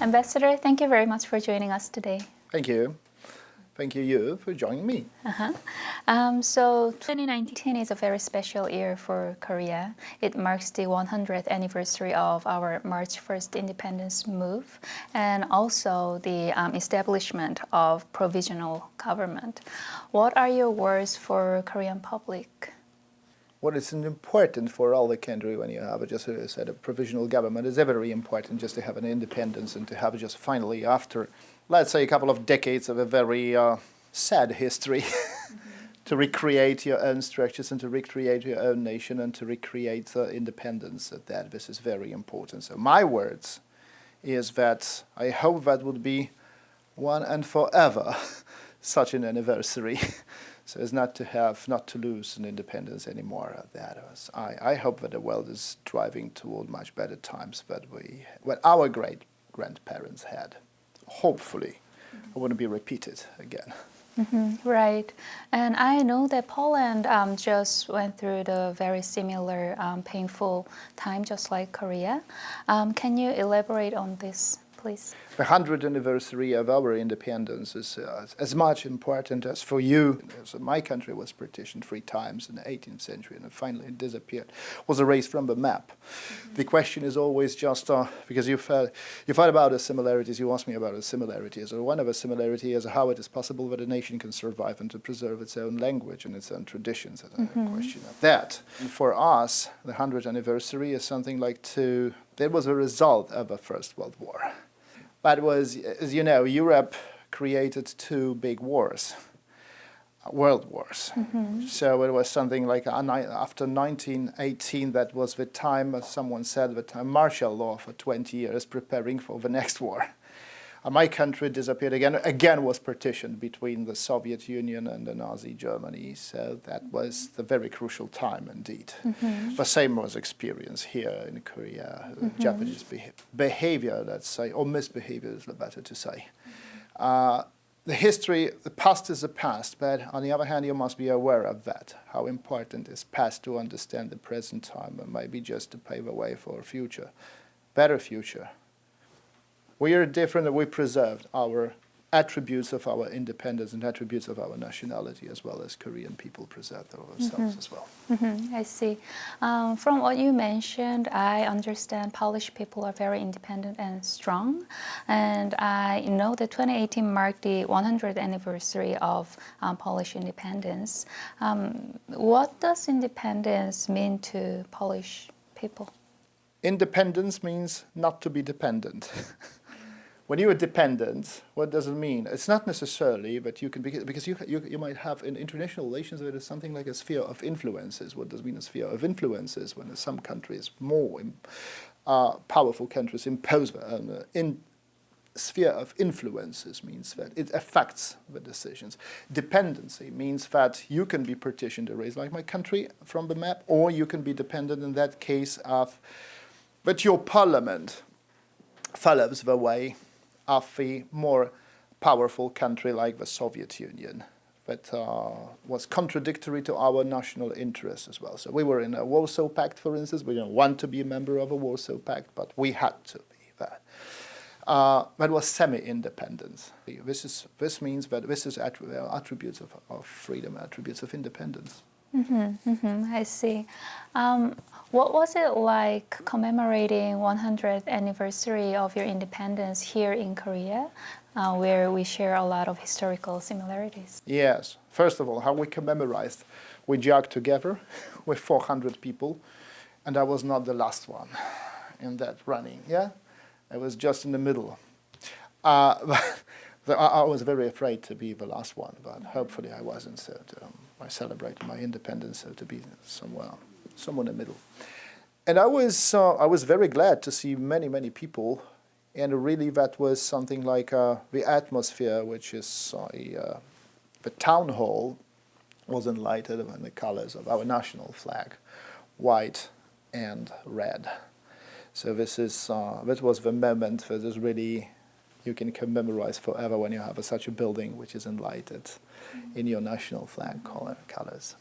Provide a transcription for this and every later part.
Ambassador, thank you very much for joining us today. Thank you. Thank you for joining me. So 2019 is a very special year for Korea. It marks the 100th anniversary of our March 1st independence move and also the establishment of provisional government. What are your words for Korean public? What is important for all the country when you have just as I said, a provisional government is very important just to have an independence and to have just finally after, let's say, a couple of decades of a very sad history to recreate your own structures and to recreate your own nation and to recreate independence. This is very important. So my words is that I hope that would be one and forever such an anniversary. So as not to lose an independence anymore. I hope that the world is driving toward much better times that what our great grandparents had. Hopefully, it wouldn't be repeated again. Right, and I know that Poland just went through the very similar painful time, just like Korea. Can you elaborate on this, please? The 100th anniversary of our independence is as much important as for you. So my country was partitioned 3 times in the 18th century and finally it disappeared, was erased from the map. The question is always just, because you thought about the similarities, you asked me about the similarities. So one of the similarities is how it is possible that a nation can survive and to preserve its own language and its own traditions. That's a question of that. And for us, the 100th anniversary is something like that was a result of the First World War. But was, as you know, Europe created 2 big wars, world wars. So it was something like after 1918, that was the time, as someone said, the time martial law for 20 years preparing for the next war. My country disappeared again was partitioned between the Soviet Union and the Nazi Germany. So that was the very crucial time indeed. The same was experienced here in Korea. Japanese behavior, let's say, or misbehavior is better to say. The past is the past, but on the other hand, you must be aware of that, how important is past to understand the present time and maybe just to pave the way for a future, better future. We are different and we preserved our attributes of our independence and attributes of our nationality as well as Korean people preserve themselves as well. I see. From what you mentioned, I understand Polish people are very independent and strong. And I know that 2018 marked the 100th anniversary of Polish independence. What does independence mean to Polish people? Independence means not to be dependent. When you are dependent, what does it mean? It's not necessarily that you can, because you might have in international relations there is something like a sphere of influences. What does it mean a sphere of influences when some countries, more powerful countries, impose in sphere of influences means that it affects the decisions. Dependency means that you can be partitioned, erased like my country from the map, or you can be dependent in that case of that your parliament follows the way of a more powerful country like the Soviet Union. that was contradictory to our national interests as well. So we were in a Warsaw Pact, for instance. We didn't want to be a member of a Warsaw Pact, but we had to be that. That was semi-independence. This means that this is attributes of freedom, attributes of independence. I see. What was it like commemorating 100th anniversary of your independence here in Korea, where we share a lot of historical similarities? Yes. First of all, how we commemorized. We jogged together with 400 people, and I was not the last one in that running, yeah? I was just in the middle. I was very afraid to be the last one, but hopefully I wasn't. So I celebrated my independence, so to be somewhere in the middle. And I was very glad to see many people, and really that was something like the atmosphere, which is the town hall was enlightened in the colors of our national flag, white and red. So that was the moment that is really you can commemorate forever when you have such a building which is enlightened in your national flag colors.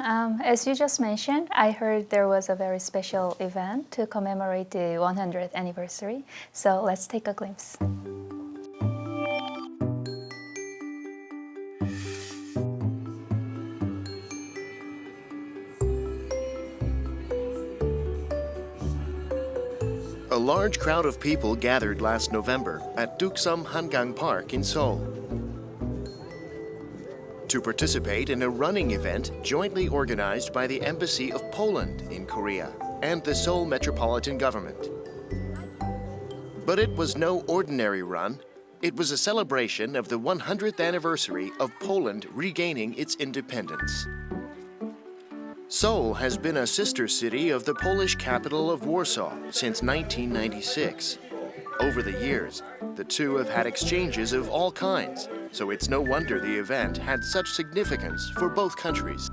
As you just mentioned, I heard there was a very special event to commemorate the 100th anniversary. So let's take a glimpse. A large crowd of people gathered last November at Duksum Hangang Park in Seoul to participate in a running event jointly organized by the Embassy of Poland in Korea and the Seoul Metropolitan Government. But it was no ordinary run. It was a celebration of the 100th anniversary of Poland regaining its independence. Seoul has been a sister city of the Polish capital of Warsaw since 1996. Over the years, the two have had exchanges of all kinds, so it's no wonder the event had such significance for both countries.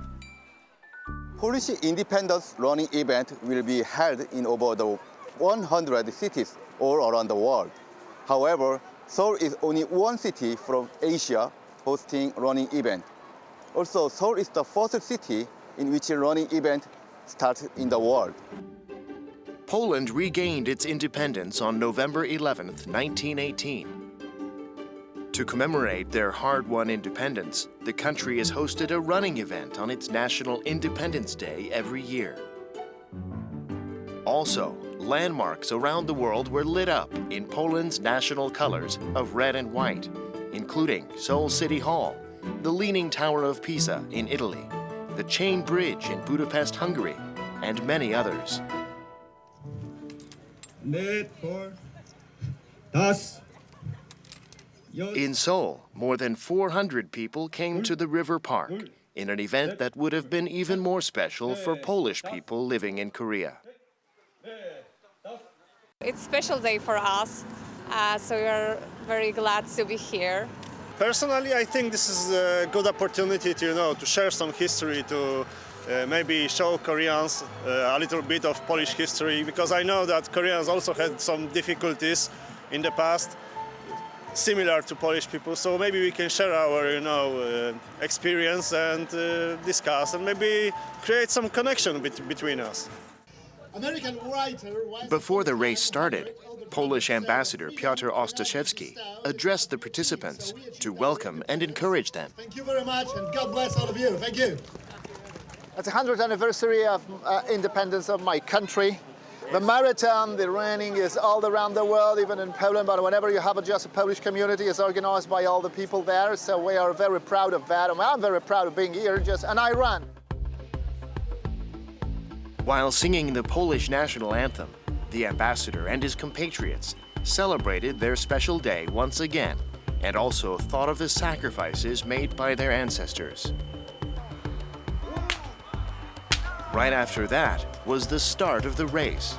Polish independence running event will be held in over the 100 cities all around the world. However, Seoul is only one city from Asia hosting running event. Also, Seoul is the first city in which a running event starts in the world. Poland regained its independence on November 11, 1918. To commemorate their hard-won independence, the country has hosted a running event on its National Independence Day every year. Also, landmarks around the world were lit up in Poland's national colors of red and white, including Seoul City Hall, the Leaning Tower of Pisa in Italy, the Chain Bridge in Budapest, Hungary, and many others. In Seoul, more than 400 people came to the River Park in an event that would have been even more special for Polish people living in Korea. It's a special day for us, so we are very glad to be here. Personally, I think this is a good opportunity to share some history, to maybe show Koreans a little bit of Polish history, because I know that Koreans also had some difficulties in the past, similar to Polish people. So maybe we can share our, experience and discuss, and maybe create some connection between us. Before the race started, Polish Ambassador Piotr Ostaszewski addressed the participants to welcome and encourage them. Thank you very much, and God bless all of you. Thank you. It's the 100th anniversary of independence of my country. The marathon, the running is all around the world, even in Poland, but whenever you have just a Polish community, it's organized by all the people there, so we are very proud of that. I'm very proud of being here, and I run. While singing the Polish national anthem, the ambassador and his compatriots celebrated their special day once again, and also thought of the sacrifices made by their ancestors. Right after that was the start of the race.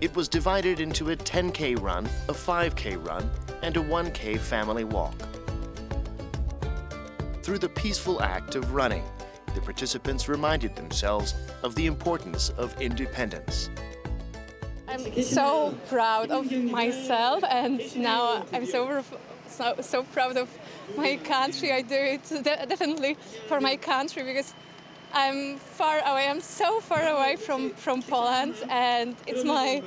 It was divided into a 10K run, a 5K run, and a 1K family walk. Through the peaceful act of running, the participants reminded themselves of the importance of independence. I'm so proud of myself, and now I'm so proud of my country. I do it definitely for my country because I'm far away. I'm so far away from Poland, and it's my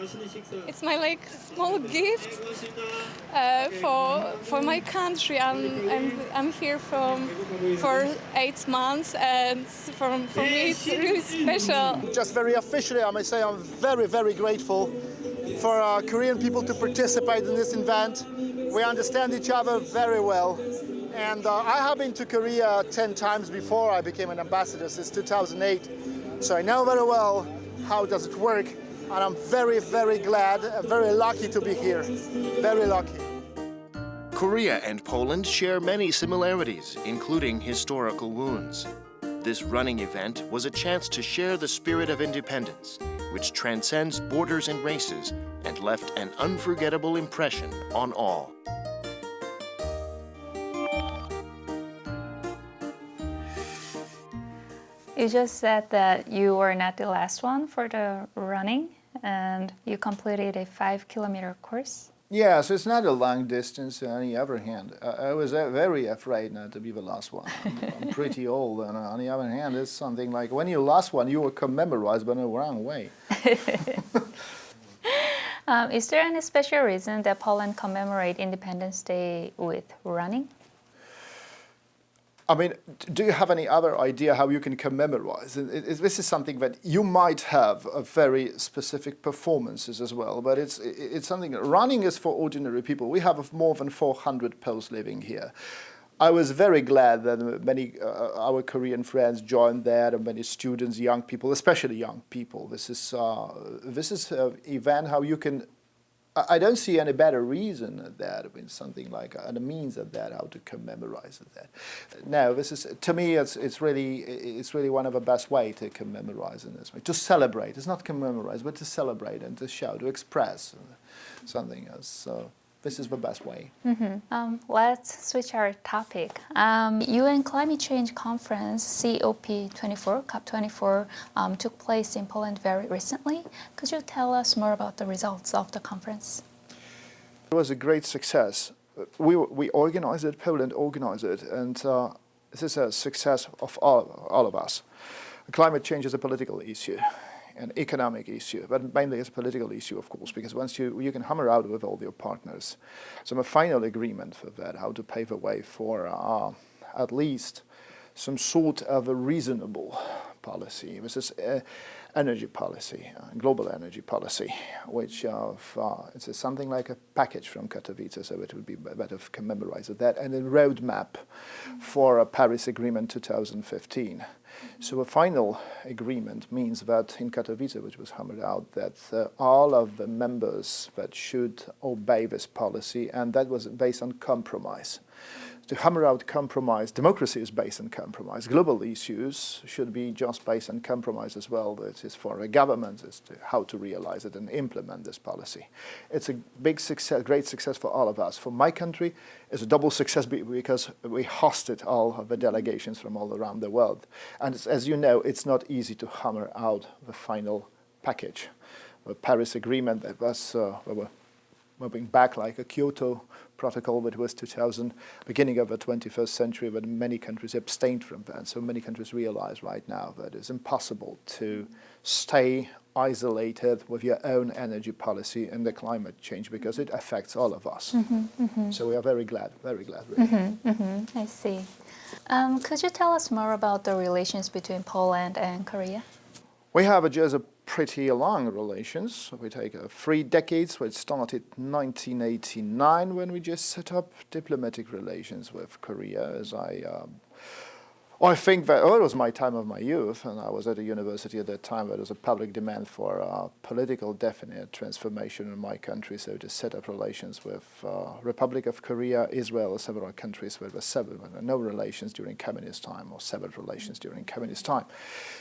like small gift for my country. I'm here for 8 months, and for me it's really special. Just very officially, I may say I'm very, very grateful for Korean people to participate in this event. We understand each other very well. And I have been to Korea 10 times before I became an ambassador since 2008. So I know very well how does it work. And I'm very, very glad, very lucky to be here. Very lucky. Korea and Poland share many similarities, including historical wounds. This running event was a chance to share the spirit of independence, which transcends borders and races and left an unforgettable impression on all. You just said that you were not the last one for the running, and you completed a 5-kilometer course. Yeah, so it's not a long distance on the other hand. I was very afraid not to be the last one. I'm pretty old, and on the other hand, it's something like when you're the last one, you were commemorized, but in the wrong way. Is there any special reason that Poland commemorate Independence Day with running? I mean, do you have any other idea how you can commemorate? This is something that you might have a very specific performances as well, but it's something, running is for ordinary people. We have more than 400 Poles living here. I was very glad that many our Korean friends joined that, and many students, young people, especially young people. This is an event how you can. I don't see any better reason than that. I mean, something like a means of that, how to commemorate that. No, this is, to me, it's really one of the best way to commemorate in this way. To celebrate. It's not commemorate, but to celebrate and to show, to express something else. So this is the best way. Mm-hmm. Let's switch our topic. UN Climate Change Conference, COP24 took place in Poland very recently. Could you tell us more about the results of the conference? It was a great success. We organized it, Poland organized it, and this is a success of all of us. Climate change is a political issue, an economic issue, but mainly it's a political issue, of course, because once you can hammer out with all your partners. So a final agreement for that, how to pave a way for at least some sort of a reasonable policy. This is energy policy, global energy policy, which it's something like a package from Katowice, so it would be better to commemorate that, and a roadmap for a Paris Agreement 2015. So a final agreement means that in Katowice, which was hammered out, that all of the members that should obey this policy, and that was based on compromise. To hammer out compromise, democracy is based on compromise. Global issues should be just based on compromise as well. It is for a government as to how to realize it and implement this policy. It's a big success, great success for all of us. For my country, it's a double success because we hosted all of the delegations from all around the world. And as you know, it's not easy to hammer out the final package. The Paris Agreement, that was we were moving back like a Kyoto Protocol, that was 2000, beginning of the 21st century, but many countries abstained from that. So many countries realize right now that it's impossible to stay isolated with your own energy policy and the climate change because it affects all of us. So we are very glad, really. I see. Could you tell us more about the relations between Poland and Korea? We have just a pretty long relations. We take 3 decades, so it started 1989 when we just set up diplomatic relations with Korea. As I think that it was my time of my youth, and I was at a university at that time. There was a public demand for a political definite transformation in my country, so to set up relations with Republic of Korea, Israel, several countries where there were no relations during communist time or severed relations during communist time.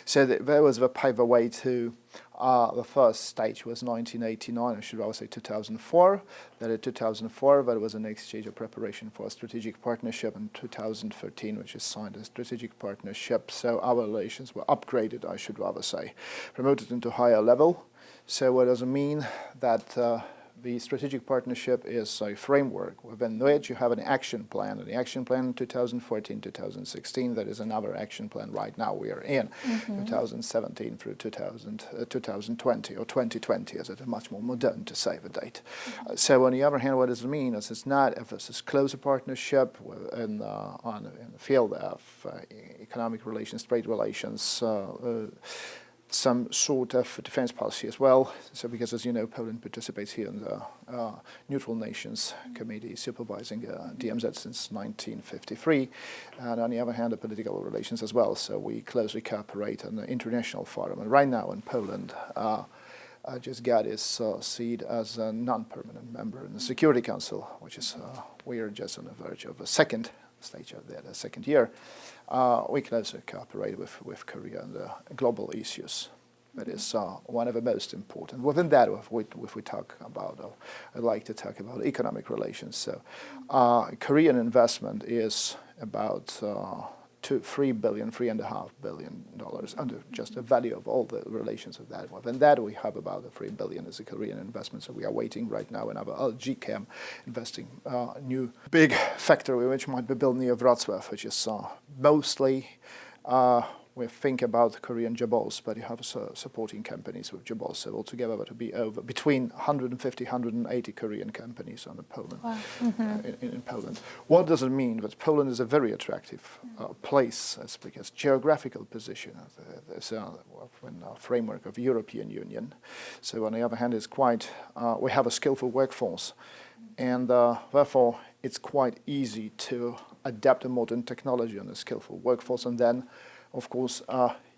So there was the way to The first stage was 1989, I should rather say 2004. Then in 2004, there was an exchange of preparation for a strategic partnership in 2013, which is signed a strategic partnership. So our relations were upgraded, I should rather say, promoted into higher level. So what does it mean? That the strategic partnership is a framework within which you have an action plan. And the action plan in 2014-2016, that is another action plan right now we are in, 2017 through 2020, or 2020, as it's much more modern to say the date. So on the other hand, what does it mean? Is it's not if it's a closer partnership in the field of economic relations, trade relations, some sort of defense policy as well. So because, as you know, Poland participates here in the Neutral Nations Committee supervising DMZ since 1953. And on the other hand, the political relations as well. So we closely cooperate on the international forum. And right now in Poland, just got his seat as a non-permanent member in the Security Council, which is, we are just on the verge of a second stage of that, a second year. We closely cooperate with Korea on the global issues. That is one of the most important. Within that, if we talk about, I'd like to talk about economic relations. So Korean investment is about $3.5 billion under just the value of all the relations of that. Within that, we have about $3 billion as a Korean investment. So we are waiting right now in our GCAM investing new big factory which might be built near Wrocław, which is mostly we think about Korean jabos, but you have supporting companies with jabos. So altogether, that would be over between 150, 180 Korean companies on Poland. Wow. In Poland. What does it mean? That Poland is a very attractive place, as because geographical position in a framework of European Union. So on the other hand, it's quite we have a skillful workforce, and therefore it's quite easy to adapt a modern technology on a skillful workforce, and then of course,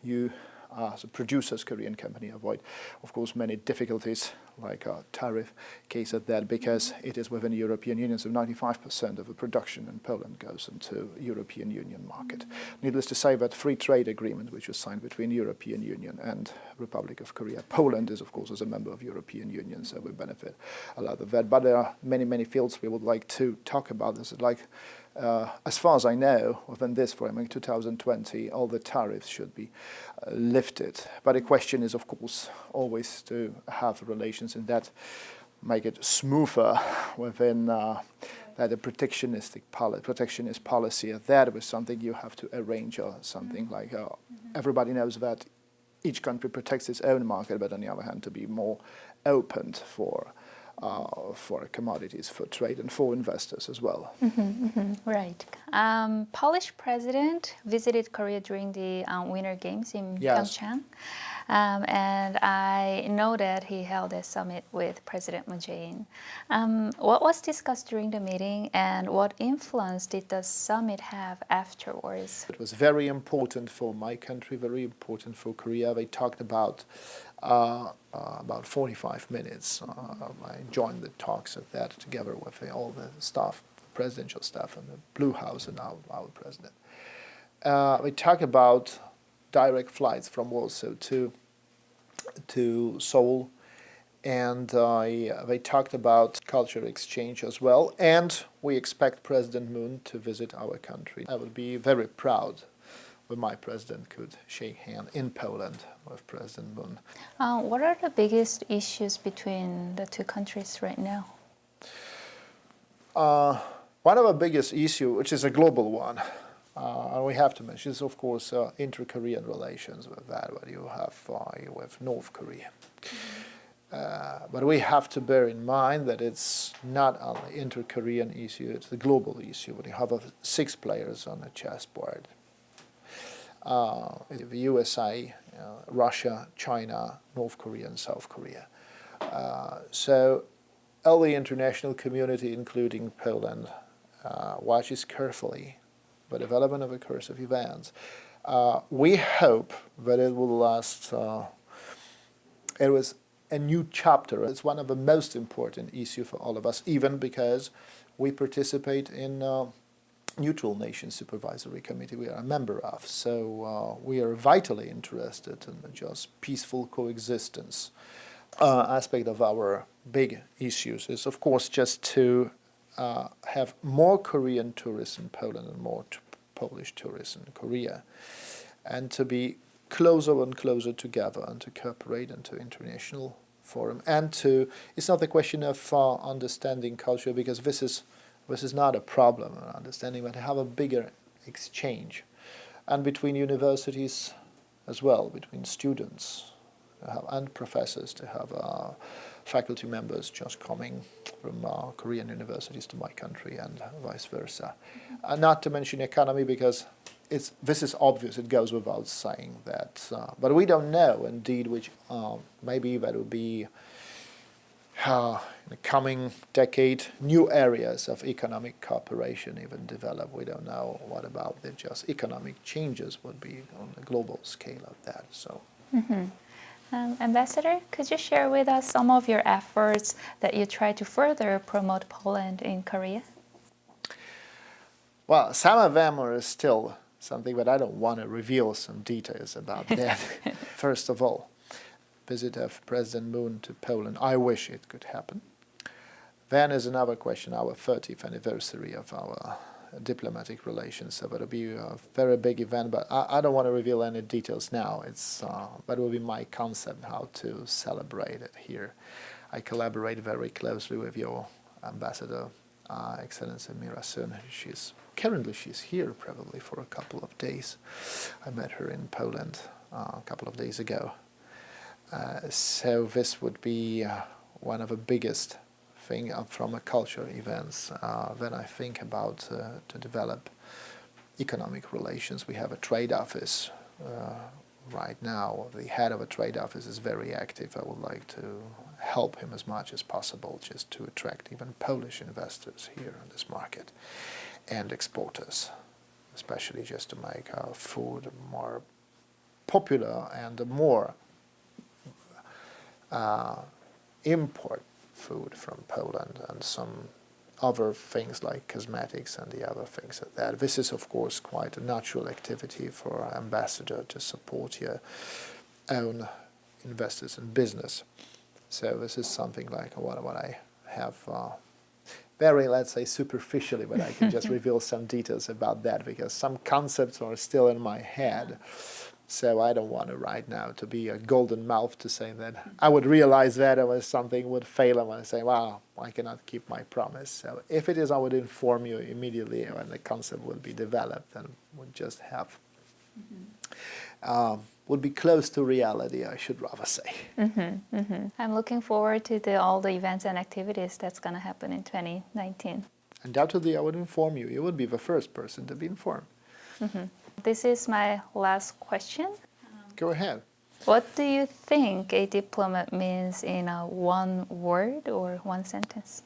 you, as a producer's Korean company, avoid, of course, many difficulties like a tariff case of that, because it is within the European Union, so 95% of the production in Poland goes into European Union market. Needless to say, that free trade agreement, which was signed between European Union and Republic of Korea, Poland is, of course, as a member of European Union, so we benefit a lot of that. But there are many, many fields we would like to talk about. This is like, as far as I know, within this framework, 2020, all the tariffs should be lifted. But the question is, of course, always to have relations in that make it smoother within that a protectionist policy. That was something you have to arrange, or something like everybody knows that each country protects its own market, but on the other hand, to be more open for commodities, for trade, and for investors as well. Right. Polish president visited Korea during the Winter Games in Yes. Pyeongchang. And I know that he held a summit with President Moon Jae-in. What was discussed during the meeting, and what influence did the summit have afterwards? It was very important for my country, very important for Korea. They talked about 45 minutes. I joined the talks of that together with all the staff, presidential staff, and the Blue House, and our president. We talked about direct flights from Warsaw to Seoul, and they talked about cultural exchange as well. And we expect President Moon to visit our country. I would be very proud when my president could shake hands in Poland with President Moon. What are the biggest issues between the two countries right now? One of the biggest issues, which is a global one, and we have to mention, is of course inter-Korean relations with that, what you have with North Korea. But we have to bear in mind that it's not only inter-Korean issue, it's the global issue. When you have 6 players on a chessboard, the USA, Russia, China, North Korea, and South Korea. So all the international community, including Poland, watches carefully the development of a course of events. We hope that it will last. It was a new chapter. It's one of the most important issues for all of us, even because we participate in Neutral Nations Supervisory Committee we are a member of. So we are vitally interested in the just peaceful coexistence. Aspect of our big issues is, of course, just to have more Korean tourists in Poland and more Polish tourists in Korea, and to be closer and closer together and to cooperate into international forum. And to, it's not a question of understanding culture, because this is not a problem, understanding, but to have a bigger exchange, and between universities as well, between students and professors, to have faculty members just coming from Korean universities to my country and vice versa. Not to mention economy, because this is obvious, it goes without saying that. But we don't know, indeed, which maybe that will be in the coming decade, new areas of economic cooperation even develop. We don't know what about the just economic changes would be on the global scale of that. So. Mm-hmm. Ambassador, could you share with us some of your efforts that you try to further promote Poland in Korea? Well, some of them are still something, but I don't want to reveal some details about that. First of all, visit of President Moon to Poland, I wish it could happen. Then is another question, our 30th anniversary of our diplomatic relations. So it'll be a very big event, but I don't want to reveal any details now. But it will be my concept how to celebrate it here. I collaborate very closely with your ambassador, Excellency Mira Sun. She's here probably for a couple of days. I met her in Poland a couple of days ago. So this would be one of the biggest thing from a culture events. Then I think about to develop economic relations. We have a trade office right now. The head of a trade office is very active. I would like to help him as much as possible, just to attract even Polish investors here in this market and exporters, especially just to make our food more popular and more import food from Poland and some other things like cosmetics and the other things like that. This is, of course, quite a natural activity for our ambassador to support your own investors in business. So this is something like what I have very, let's say, superficially, but I can just reveal some details about that, because some concepts are still in my head. So I don't want to right now to be a golden mouth to say that I would realize that or something would fail and I say, wow, I cannot keep my promise. So if it is, I would inform you immediately when the concept will be developed, and would just have, would be close to reality, I should rather say. Mm-hmm, mm-hmm. I'm looking forward to all the events and activities that's going to happen in 2019. Undoubtedly, I would inform you. You would be the first person to be informed. Mm-hmm. This is my last question. Go ahead. What do you think a diplomat means in one word or one sentence?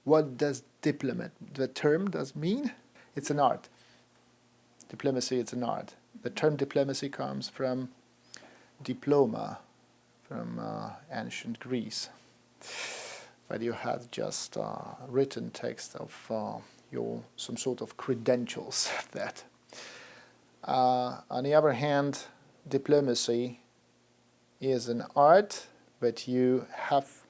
What does diplomat, the term does mean? It's an art. Diplomacy, it's an art. The term diplomacy comes from diploma, from ancient Greece, where you had just written text of some sort of credentials of that. On the other hand, diplomacy is an art, but you have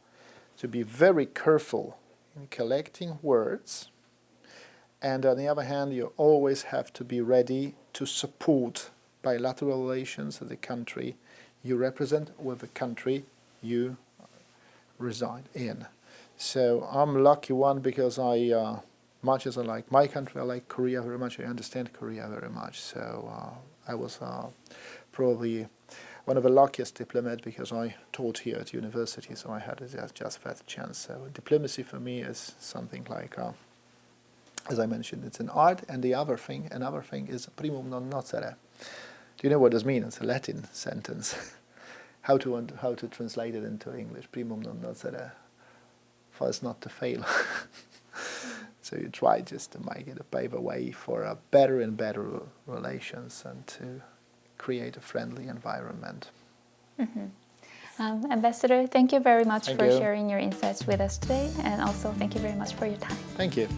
to be very careful in collecting words, and on the other hand, you always have to be ready to support bilateral relations of the country you represent with the country you reside in. So I'm a lucky one, because much as I like my country, I like Korea very much. I understand Korea very much. So I was probably one of the luckiest diplomats, because I taught here at university, so I had just that chance. So diplomacy for me is something like, as I mentioned, it's an art. And another thing is primum non nocere. Do you know what this means? It's a Latin sentence. How to translate it into English? Primum non nocere. For us not to fail. So you try just to make it a pave a way for a better and better relations, and to create a friendly environment. Mm-hmm. Ambassador, thank you very much Thank for you. sharing your insights with us today, and also thank you very much for your time. Thank you.